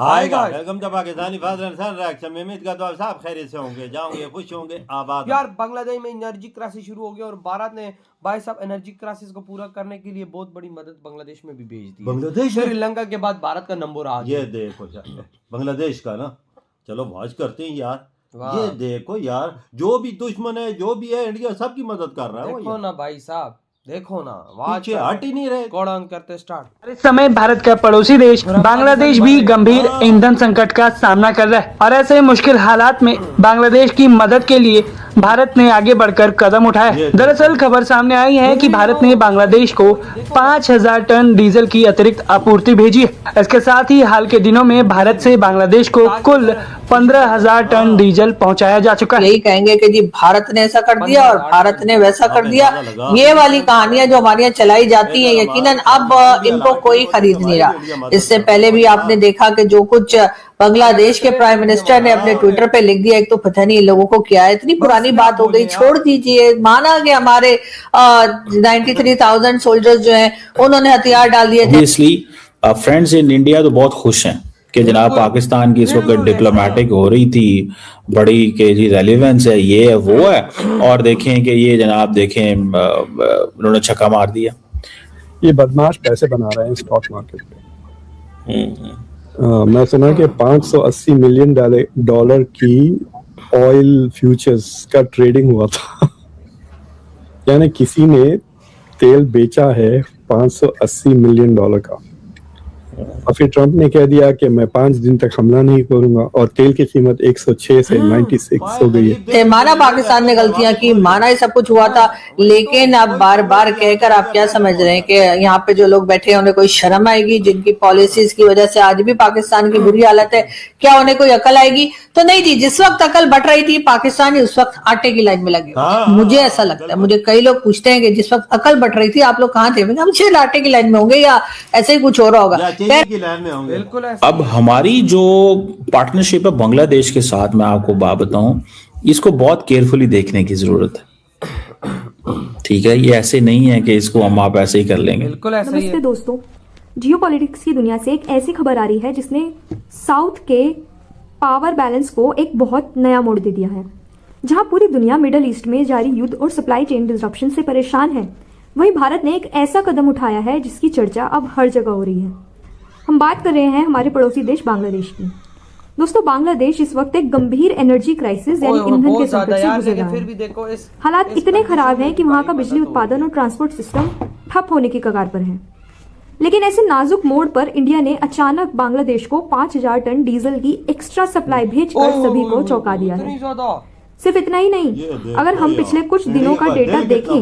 हाय आएगा। Guys, welcome to Pakistani father and son reaction में। उम्मीद करता हूं आप सब खैरियत से होंगे, जाओगे, खुश होंगे, आबाद यार बांग्लादेश में एनर्जी क्राइसिस शुरू हो गया और भारत ने भाई साहब एनर्जी क्राइसिस को पूरा करने के लिए बहुत बड़ी मदद बांग्लादेश में भी भेज दी है। बांग्लादेश में? श्रीलंका के बाद भारत का नंबर आ गया। ये देखो यार, बांग्लादेश का ना, चलो वाच करते हैं यार। वाह। ये देखो यार, जो भी दुश्मन है, जो भी है, इंडिया सबकी मदद कर रहा है। वो देखो यार, ना भाई साहब, देखो ना, वाच पीछे हट ही नहीं रहे। कौन करते स्टार्ट। इस समय भारत का पड़ोसी देश बांग्लादेश भी गंभीर ईंधन संकट का सामना कर रहा है और ऐसे मुश्किल हालात में बांग्लादेश की मदद के लिए भारत ने आगे बढ़कर कदम उठाया है। दरअसल खबर सामने आई है कि भारत ने बांग्लादेश को 5000 टन डीजल की अतिरिक्त आपूर्ति भेजी है। इसके साथ ही हाल के दिनों में भारत से बांग्लादेश को कुल 15,000 टन डीजल पहुंचाया जा चुका है। यही कहेंगे कि जी भारत ने ऐसा कर दिया और भारत ने वैसा कर दिया। ये वाली कहानियां जो हमारे यहाँ चलाई जाती हैं, यकीनन अब इनको कोई खरीद नहीं रहा। इससे पहले भी आपने देखा कि जो कुछ बांग्लादेश के प्राइम मिनिस्टर ने अपने ट्विटर पे लिख दिया, एक तो पता नहीं लोगों को क्या है, इतनी पुरानी बात हो गई, छोड़ दीजिए। माना कि हमारे 93,000 सोल्जर्स जो हैं उन्होंने हथियार डाल दिए थे। ऑब्वियसली फ्रेंड्स इन इंडिया तो बहुत खुश हैं कि जनाब पाकिस्तान की इस वक्त डिप्लोमेटिक हो रही थी, बड़ी के जी रेलिवेंस है, ये है वो है, और देखें कि ये जनाब देखें उन्होंने छक्का मार दिया। ये बदमाश पैसे बना रहे हैं स्टॉक मार्केट पे। मैं सुना कि 580 मिलियन डॉलर की ऑयल फ्यूचर्स का ट्रेडिंग हुआ था। यानी किसी ने तेल बेचा है 580 मिलियन डॉलर का, और फिर ट्रंप ने कह दिया कि मैं 5 दिन तक हमला नहीं करूंगा, और तेल की कीमत 106 से 96 हो गई है। माना पाकिस्तान ने गलतियां की, माना ये सब कुछ हुआ था, लेकिन अब बार बार कहकर आप क्या समझ रहे हैं कि यहाँ पे जो लोग बैठे हैं उन्हें कोई शर्म आएगी? जिनकी पॉलिसीज की वजह से आज भी पाकिस्तान की बुरी हालत है, क्या उन्हें कोई अकल आएगी? तो नहीं थी। जिस वक्त अकल बट रही थी पाकिस्तानी उस वक्त आटे की लाइन में लगे। मुझे ऐसा लगता है, मुझे कई लोग पूछते हैं कि जिस वक्त अकल बट रही थी आप लोग कहाँ थे? हम शायद आटे की लाइन में होंगे या ऐसे ही कुछ हो रहा होगा। की लाइन में होंगे। बिल्कुल। अब हमारी जो पार्टनरशिप है बांग्लादेश के साथ, मैं आपको बात बताऊं, इसको बहुत केयरफुली देखने की जरूरत है। ठीक है, ये ऐसे नहीं है कि इसको हम आप ऐसे ही कर लेंगे। बिल्कुल ऐसा ही है। नमस्ते दोस्तों, जियोपॉलिटिक्स की दुनिया से एक ऐसी खबर आ रही है जिसने साउथ के पावर बैलेंस को एक बहुत नया मोड़ दे दिया है। जहां पूरी दुनिया मिडल ईस्ट में जारी युद्ध और सप्लाई चेन डिसरप्शन से परेशान है, वहीं भारत ने एक ऐसा कदम उठाया है जिसकी चर्चा अब हर जगह हो रही है। हम बात कर रहे हैं हमारे पड़ोसी देश बांग्लादेश की। दोस्तों, बांग्लादेश इस वक्त एक गंभीर एनर्जी क्राइसिस यानी ईंधन के संकट से गुजर रहा है। हालात इतने खराब हैं कि वहां का बिजली उत्पादन और ट्रांसपोर्ट सिस्टम ठप होने की कगार पर है। लेकिन ऐसे नाजुक मोड़ पर इंडिया ने अचानक बांग्लादेश को 5000 टन डीजल की एक्स्ट्रा सप्लाई भेजकर सभी को चौंका दिया है। सिर्फ इतना ही नहीं, अगर हम पिछले कुछ दिनों का डेटा देखें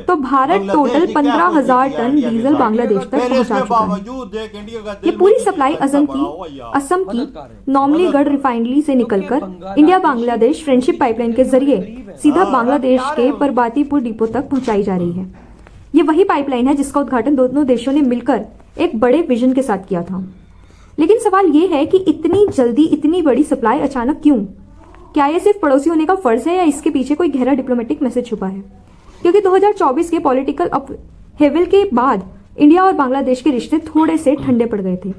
तो Bharat total 15,000 tonne diesel Bangladesh तक पहुंचा चुका है। ये पूरी सप्लाई असम की नौमलीगढ़ रिफाइनरी से निकलकर इंडिया बांग्लादेश फ्रेंडशिप पाइपलाइन के जरिए सीधा बांग्लादेश के परबातीपुर डिपो तक पहुंचाई जा रही है। ये वही पाइपलाइन है जिसका उद्घाटन दोनों देशों ने मिलकर एक बड़े विजन के साथ किया था। लेकिन सवाल ये है कि इतनी जल्दी इतनी बड़ी सप्लाई अचानक क्यों? क्या ये सिर्फ पड़ोसी होने का फर्ज है या इसके पीछे कोई गहरा डिप्लोमेटिक मैसेज छुपा है? क्योंकि 2024 के पॉलिटिकल अपहेवल के बाद इंडिया और बांग्लादेश के रिश्ते थोड़े से ठंडे पड़ गए थे।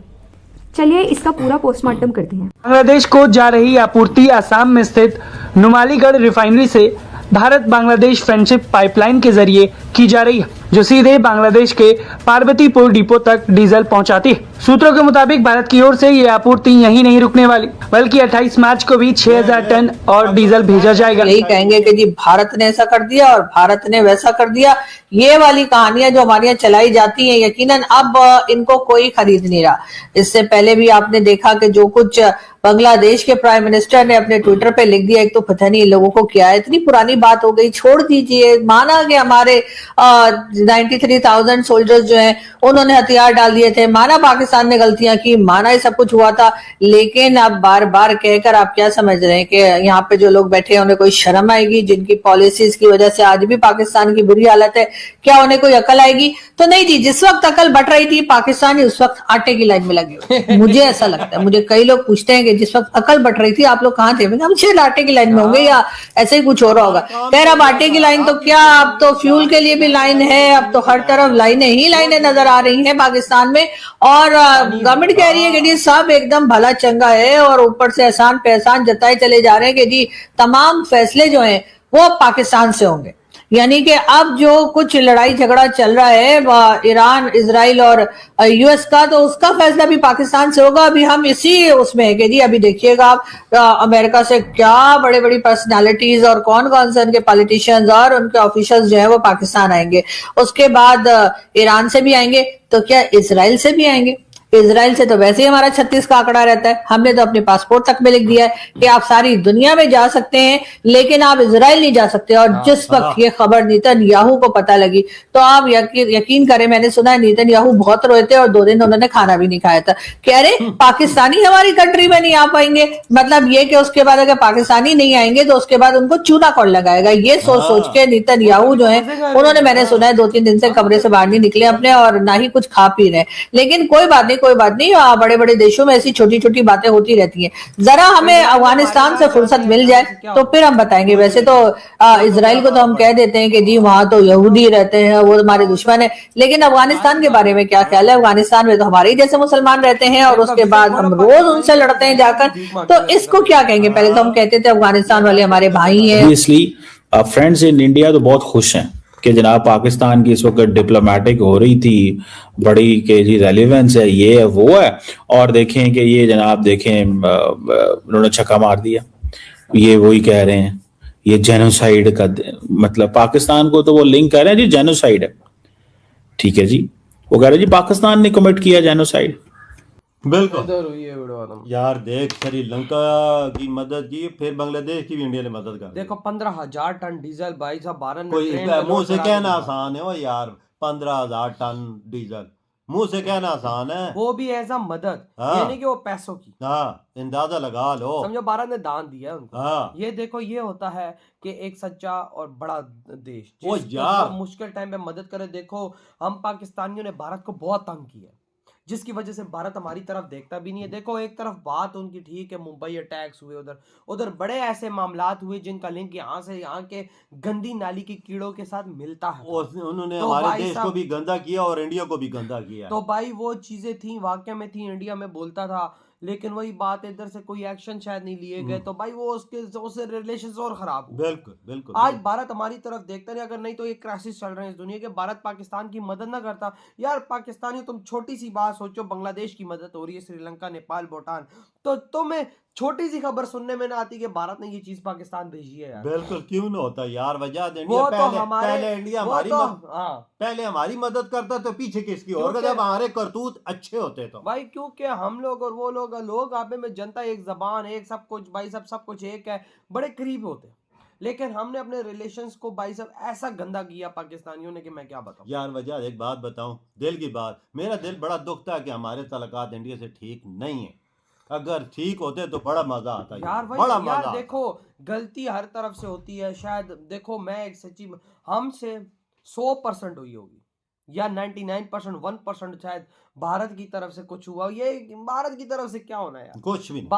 चलिए इसका पूरा पोस्टमार्टम करते हैं। बांग्लादेश को जा रही आपूर्ति असम में स्थित नुमालीगढ़ रिफाइनरी से भारत बांग्लादेश फ्रेंडशिप पाइपलाइन के जरिए की जा रही है, जो सीधे बांग्लादेश के पार्वतीपुर डिपो तक डीजल पहुंचाती है। सूत्रों के मुताबिक भारत की ओर से ये आपूर्ति यहीं नहीं रुकने वाली, बल्कि 28 मार्च को भी 6000 टन और डीजल भेजा जाएगा। यही कहेंगे कि जी भारत ने ऐसा कर दिया और भारत ने वैसा कर दिया। ये वाली कहानियां जो हमारे यहाँ चलाई जाती हैं, यकीनन अब इनको कोई खरीद नहीं रहा। इससे पहले भी आपने देखा कि जो कुछ बांग्लादेश के प्राइम मिनिस्टर ने अपने ट्विटर पे लिख दिया, एक तो पता नहीं लोगों को क्या है, इतनी पुरानी बात हो गई, छोड़ दीजिए। माना कि हमारे 93,000 सोल्जर्स जो हैं उन्होंने हथियार डाल दिए थे, माना पाकिस्तान ने गलतियां की, माना ये सब कुछ हुआ था, लेकिन अब बार बार कहकर आप क्या समझ रहे हैं कि यहाँ पे जो लोग बैठे हैं उन्हें कोई शर्म आएगी? जिनकी पॉलिसीज की वजह से आज भी पाकिस्तान की बुरी हालत है, क्या उन्हें कोई अकल आएगी? तो नहीं थी। जिस वक्त अकल बट रही थी पाकिस्तानी उस वक्त आटे की लाइन में लगे। मुझे ऐसा लगता है, मुझे कई लोग पूछते हैं कि जिस वक्त अकल बट रही थी आप लोग कहाँ थे? हम शायद आटे की लाइन में होंगे या ऐसे ही कुछ हो रहा होगा। खैर, अब आटे की लाइन तो क्या, अब तो फ्यूल के लिए भी लाइन है, अब तो हर तरफ लाइनें ही लाइनें नजर आ रही हैं पाकिस्तान में। और गवर्नमेंट कह रही है कि जी सब एकदम भला चंगा है, और ऊपर से एहसान पे एहसान जताए चले जा रहे हैं कि जी तमाम फैसले जो हैं वो पाकिस्तान से होंगे। यानी कि अब जो कुछ लड़ाई झगड़ा चल रहा है ईरान, इजराइल और यूएस का, तो उसका फैसला भी पाकिस्तान से होगा। अभी हम इसी उसमें है कि जी अभी देखिएगा आप अमेरिका से क्या बड़ी बड़ी पर्सनालिटीज और कौन कौन से उनके पॉलिटिशियंस और उनके ऑफिशियल्स जो है वो पाकिस्तान आएंगे। उसके बाद ईरान से भी आएंगे, तो क्या इजराइल से भी आएंगे? इजराइल से तो वैसे ही हमारा 36 का आंकड़ा रहता है। हमने तो अपने पासपोर्ट तक में लिख दिया है कि आप सारी दुनिया में जा सकते हैं लेकिन आप इजराइल नहीं जा सकते। और जिस वक्त ये खबर नेतन्याहू को पता लगी तो आप यकीन करें, मैंने सुना है नेतन्याहू बहुत रोए थे और 2 दिन उन्होंने खाना भी नहीं खाया था। कह रहे पाकिस्तानी हमारी कंट्री में नहीं आ पाएंगे, मतलब ये कि उसके बाद अगर पाकिस्तानी नहीं आएंगे तो उसके बाद उनको चूना कौन लगाएगा। ये सोच सोच के नेतन्याहू जो है उन्होंने, मैंने सुना है 2-3 दिन से कमरे से बाहर नहीं निकले अपने, और ना ही कुछ खा पी रहे। लेकिन कोई बात नहीं, बड़े बड़े देशों में ऐसी छोटी छोटी बातें होती रहती हैं। जरा हमें अफगानिस्तान से फुर्सत मिल जाए तो फिर हम बताएंगे। वैसे तो इजराइल को तो हम कह देते हैं कि जी वहां तो यहूदी रहते हैं, वो हमारे दुश्मन है, लेकिन अफगानिस्तान के बारे में क्या ख्याल है? अफगानिस्तान में तो हमारे जैसे मुसलमान रहते हैं और उसके बाद हम रोज उनसे लड़ते हैं जाकर, तो इसको क्या कहेंगे? पहले तो हम कहते थे अफगानिस्तान वाले हमारे भाई हैं। इसलिए फ्रेंड्स इन इंडिया तो बहुत खुश हैं कि जनाब पाकिस्तान की इस वक्त डिप्लोमेटिक हो रही थी, बड़ी के जी रेलिवेंस है, ये है वो है, और देखें कि ये जनाब देखें उन्होंने छक्का मार दिया। ये वही कह रहे हैं ये जेनोसाइड का, मतलब पाकिस्तान को तो वो लिंक कर रहे हैं जी जेनोसाइड है। ठीक है जी, वो कह रहे हैं जी पाकिस्तान ने कमिट किया जेनोसाइड। बिल्कुल यार, देख श्रीलंका की मदद की, फिर बांग्लादेश की भी इंडिया ने मदद कर दी। देखो 15,000 टन डीजल भाई साहब भारत ने कोई ट्रेन में मुंह से लोड कहना करा आसान है वो यार, 15,000 टन डीजल मुंह से कहना आसान है। वो भी ऐसा मदद, हाँ। ये नहीं कि वो पैसों की, हाँ, अंदाजा लगा लो, समझो भारत ने दान दिया है उनको। हाँ। ये देखो, ये होता है कि एक सच्चा और बड़ा देश ओ जिसको यार, मुश्किल टाइम पे मदद करे। देखो हम पाकिस्तानियों ने भारत को बहुत तंग किया, जिसकी वजह से भारत हमारी तरफ देखता भी नहीं है। देखो एक तरफ बात उनकी ठीक है, मुंबई अटैक्स हुए, उधर बड़े ऐसे मामलात हुए जिनका लिंक यहाँ से यहाँ के गंदी नाली की कीड़ों के साथ मिलता है। उन्होंने तो हमारे भाई देश को साहब- भी गंदा किया और इंडिया को भी गंदा किया। तो भाई वो चीजें थी, वाकई में थी, इंडिया में बोलता था, लेकिन वही बात इधर से कोई एक्शन शायद नहीं लिए गए, तो भाई वो उससे रिलेशंस और खराब हुए। बिल्कुल बिल्कुल। आज भारत हमारी तरफ देखता नहीं, अगर नहीं तो ये क्राइसिस चल रहे हैं इस दुनिया के, भारत पाकिस्तान की मदद ना करता। यार पाकिस्तानी, तुम छोटी सी बात सोचो, बांग्लादेश की मदद हो रही है, श्रीलंका, नेपाल, भूटान, तो तुम्हें छोटी सी खबर सुनने में ना आती कि भारत ने ये चीज पाकिस्तान भेजी है यार। बिल्कुल, क्यों ना होता यार, वजह वो इंडिया तो पहले इंडिया वो हमारी तो हाँ पहले हमारी मदद करता तो पीछे किसकी, और क्योंकि- जब हमारे करतूत अच्छे होते तो भाई, क्योंकि हम लोग और वो लोग आपे में जनता एक जबान, एक सब कुछ भाई, सब कुछ एक है, बड़े करीब होते हैं। लेकिन हमने अपने रिलेशंस को भाई साहब ऐसा गंदा किया पाकिस्तानियों ने कि मैं क्या बताऊं यार। वजह एक बात बताऊं, दिल की बात, मेरा दिल बड़ा दुखता है कि हमारे तलकात इंडिया से ठीक नहीं है। अगर ठीक होते तो बड़ा मजा आता यार भाई, बड़ा यार मजा। देखो गलती हर तरफ से होती है। शायद देखो, मैं एक सच्ची, हमसे 100% हुई होगी या 99%, 1% शायद भारत की तरफ से कुछ हुआ। ये भारत की तरफ से क्या होना है यार, कुछ भी नहीं।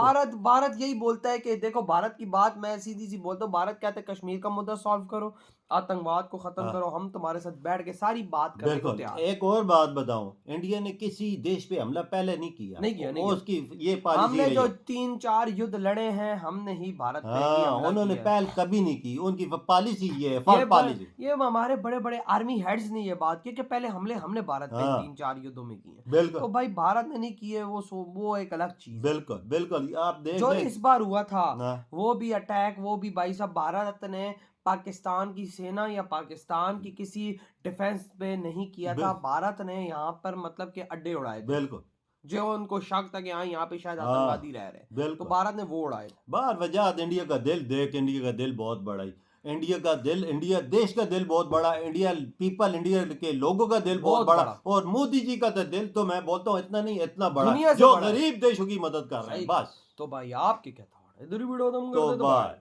भारत यही बोलता है कि देखो, भारत की बात मैं सीधी सी बोलता हूँ, भारत कहते हैं कश्मीर का मुद्दा सॉल्व करो, आतंकवाद को खत्म करो, हम तुम्हारे साथ बैठ के सारी बात करने को बिल्कुल। तैयार। एक और बात बताऊं, इंडिया ने किसी देश पे हमला पहले नहीं किया, उसकी ये पॉलिसी हमने रही जो है। 3-4 युद्ध लड़े हैं, हमने ही भारत पे ही हाँ, हमला उन्होंने किया है। पहल कभी नहीं की, उनकी पॉलिसी ये है, ये फर्स्ट पॉलिसी। ये हमारे बड़े बड़े आर्मी हेड्स ने ये बात की कि पहले हमने भारत पे हाँ। 3-4 युद्धों में किए, बिल्कुल तो भाई भारत ने नहीं किए, वो एक अलग चीज है। बिल्कुल बिल्कुल। आप देख जो लें। इस बार हुआ था हाँ। वो भी अटैक, वो भी भाई साहब भारत ने पाकिस्तान की सेना या पाकिस्तान की किसी डिफेंस पे नहीं किया था। भारत ने यहाँ पर मतलब के अड्डे उड़ाए थे, बिल्कुल, जो उनको शक था कि यहाँ पे शायद आतंकवादी रह रहे हैं, तो बिल्कुल। भारत ने वो उड़ाए। बार वजह इंडिया का दिल देख, इंडिया का दिल बहुत बड़ा है। इंडिया का दिल, इंडिया देश का दिल बहुत बड़ा, इंडिया पीपल, इंडिया के लोगों का दिल बहुत बड़ा, और मोदी जी का तो दिल, तो मैं बोलता हूँ इतना नहीं, इतना बड़ा, दुनिया से जो बड़ा है। गरीब देशों की मदद कर रहे हैं, बस। तो भाई आपके क्या था, इधर ही वीडियो तो बाय।